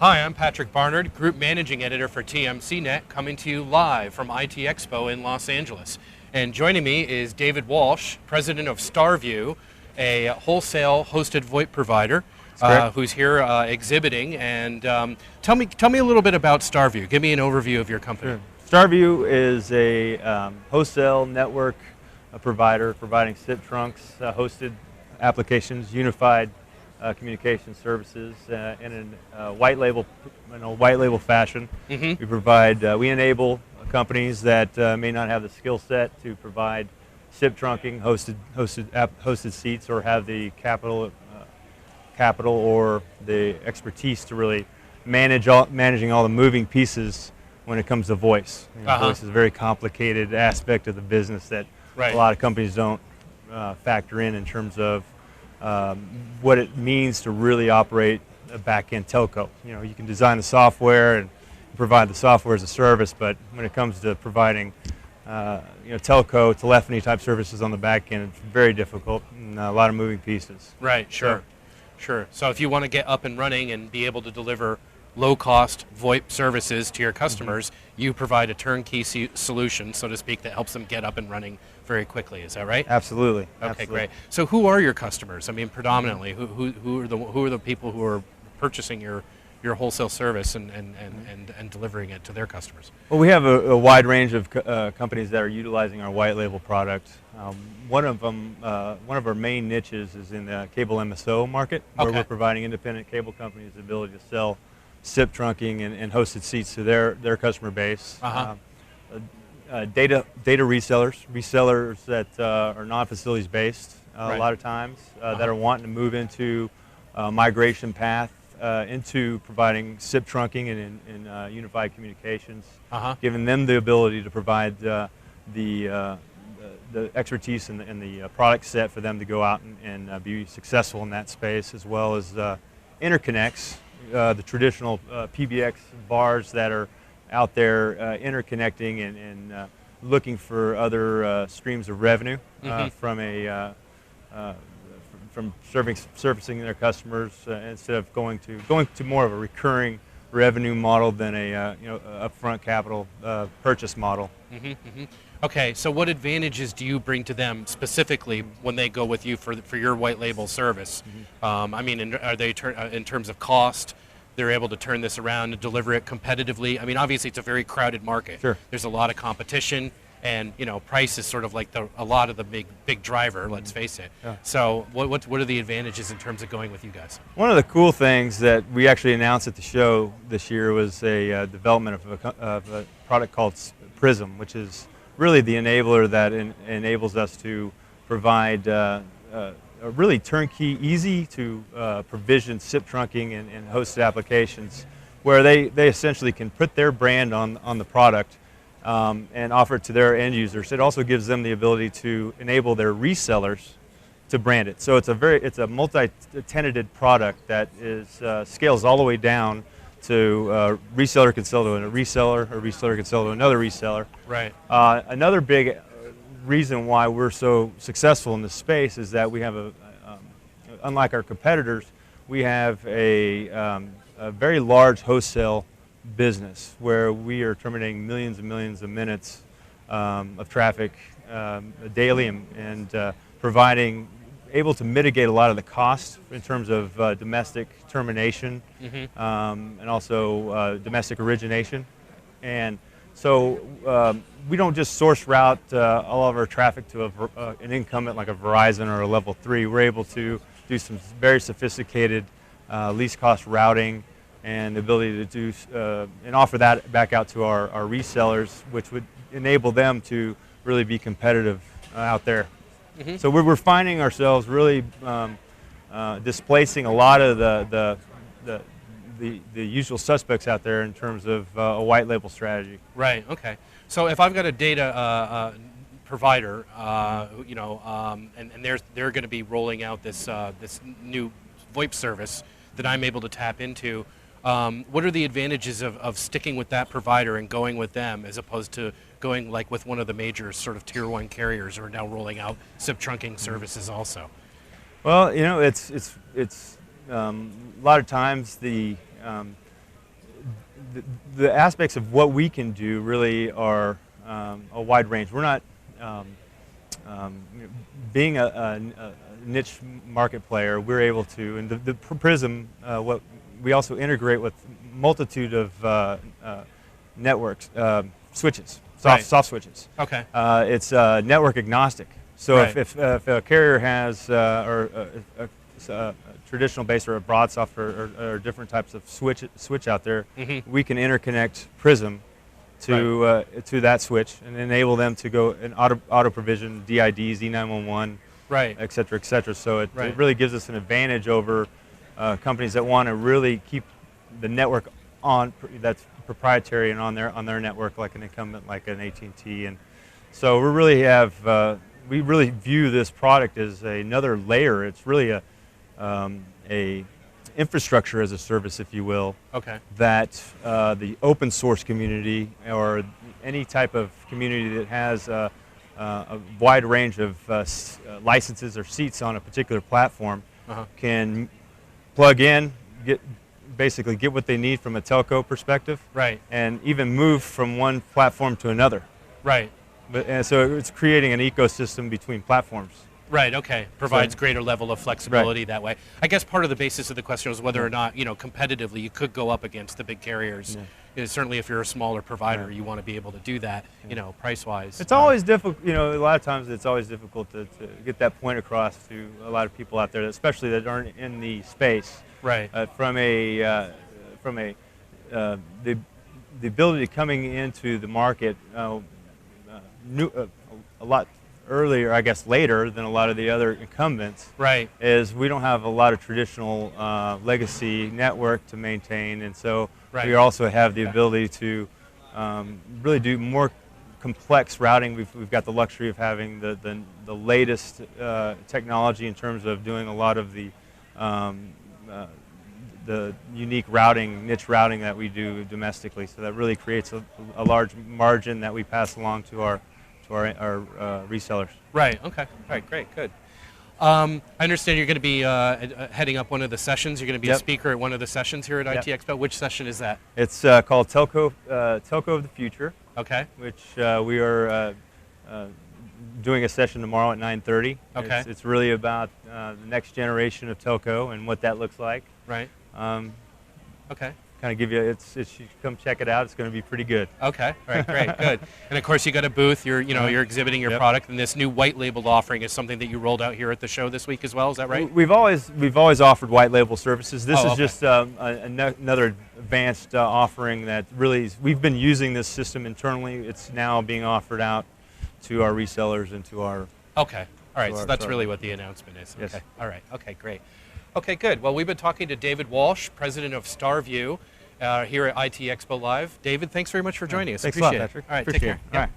Hi, I'm Patrick Barnard, Group Managing Editor for TMCnet, coming to you live from IT Expo in Los Angeles. And joining me is David Walsh, President of StarView, a wholesale hosted VoIP provider, who's here exhibiting. And tell me a little bit about StarView. Give me an overview of your company. Sure. StarView is a wholesale network provider providing SIP trunks, hosted applications, unified communication services in a white label fashion. Mm-hmm. We enable companies that may not have the skill set to provide SIP trunking, hosted seats, or have the capital or the expertise to really managing all the moving pieces when it comes to voice. Voice is a very complicated aspect of the business that a lot of companies don't factor in terms of what it means to really operate a back-end telco. You can design the software and provide the software as a service, but when it comes to providing telco, telephony type services on the back end, it's very difficult and a lot of moving pieces. Right, sure. So if you want to get up and running and be able to deliver low-cost VoIP services to your customers, you provide a turnkey solution, so to speak, that helps them get up and running very quickly. Is that right? Absolutely. Okay, Absolutely. great. So who are your customers? I mean, predominantly, who are the people who are purchasing your wholesale service and delivering it to their customers? Well, we have a wide range of companies that are utilizing our white label product. One of our main niches is in the cable MSO market, where we're providing independent cable companies the ability to sell SIP trunking and hosted seats to their customer base. Data resellers that are non-facilities based a lot of times that are wanting to move into migration path into providing SIP trunking and unified communications, giving them the ability to provide the expertise and the product set for them to go out and be successful in that space, as well as interconnects, the traditional PBX bars that are out there interconnecting and looking for other streams of revenue from servicing their customers instead of going to more of a recurring revenue model than a upfront capital purchase model. Okay, so what advantages do you bring to them specifically when they go with you for your white label service? I mean, are they in terms of cost? They're able to turn this around and deliver it competitively. I mean, obviously it's a very crowded market. Sure. There's a lot of competition, and price is sort of like a lot of the big driver. Let's face it. Yeah. So what are the advantages in terms of going with you guys? One of the cool things that we actually announced at the show this year was a development of a product called Prism, which is really the enabler that enables us to provide a really turnkey, easy to provision SIP trunking and hosted applications, where they essentially can put their brand on the product and offer it to their end users. It also gives them the ability to enable their resellers to brand it. So it's a multi-tenanted product that scales all the way down to reseller can sell to a reseller can sell to another reseller. Right. Another big reason why we're so successful in this space is that we have unlike our competitors, we have a very large wholesale business where we are terminating millions and millions of minutes of traffic daily and able to mitigate a lot of the costs in terms of domestic termination and also domestic origination. And so we don't just source route all of our traffic to an incumbent like a Verizon or a level 3. We're able to do some very sophisticated least cost routing and the ability to do and offer that back out to our resellers, which would enable them to really be competitive out there. So we're finding ourselves really displacing a lot of the usual suspects out there in terms of a white label strategy. Right. Okay. So if I've got a data provider, and they're going to be rolling out this new VoIP service that I'm able to tap into, what are the advantages of sticking with that provider and going with them as opposed to going like with one of the major sort of tier 1 carriers who are now rolling out SIP trunking services also? Well, it's a lot of times the the aspects of what we can do really are a wide range. We're not being a niche market player. We're able to, and the Prism, what we also integrate with multitude of networks, switches, soft switches. Okay. It's network agnostic. So Right. if a carrier has a traditional base or a broadsoft or different types of switch out there, we can interconnect Prism to to that switch and enable them to go and auto provision DID, Z911, Right. et cetera, et cetera. So it Right. really gives us an advantage over companies that want to really keep the network on that's proprietary and on their network, like an incumbent, like an AT&T. And so we really view this product as another layer. It's really a infrastructure as a service, if you will, Okay. that the open source community or any type of community that has a wide range of licenses or seats on a particular platform can plug in, basically get what they need from a telco perspective, Right. and even move from one platform to another. Right. And so it's creating an ecosystem between platforms. Right. Okay. Provides greater level of flexibility that way. I guess part of the basis of the question was whether or not, competitively you could go up against the big carriers. Certainly, if you're a smaller provider, you want to be able to do that. Price-wise. It's always difficult. A lot of times it's always difficult to get that point across to a lot of people out there, especially that aren't in the space. Right. From the ability coming into the market a lot earlier, I guess later than a lot of the other incumbents. Right. Is we don't have a lot of traditional legacy network to maintain, and so we also have the ability to really do more complex routing. We've got the luxury of having the latest technology in terms of doing a lot of the unique routing, niche routing that we do domestically. So that really creates a large margin that we pass along to our resellers. Right. Okay. All right. Great. Good. I understand you're going to be heading up one of the sessions. You're going to be a speaker at one of the sessions here at IT Expo. Which session is that? It's called Telco of the Future. Okay. Which we are doing a session tomorrow at 9:30. Okay. It's really about the next generation of telco and what that looks like. Right. Okay. Kind of give you, you should come check it out. It's going to be pretty good. Okay. All right. Great. Good. And of course, you got a booth. You're exhibiting your product, and this new white labeled offering is something that you rolled out here at the show this week as well. Is that right? We've always offered white label services. This is just another advanced offering that really we've been using this system internally. It's now being offered out to our resellers and to our. Okay. All right. So that's really what the announcement is. Yes. Okay. All right. Okay. Great. Okay, good. Well, we've been talking to David Walsh, president of StarView, here at IT Expo Live. David, thanks very much for joining us. Thanks Appreciate a lot, it. Patrick. All right, Appreciate take care. it. All right.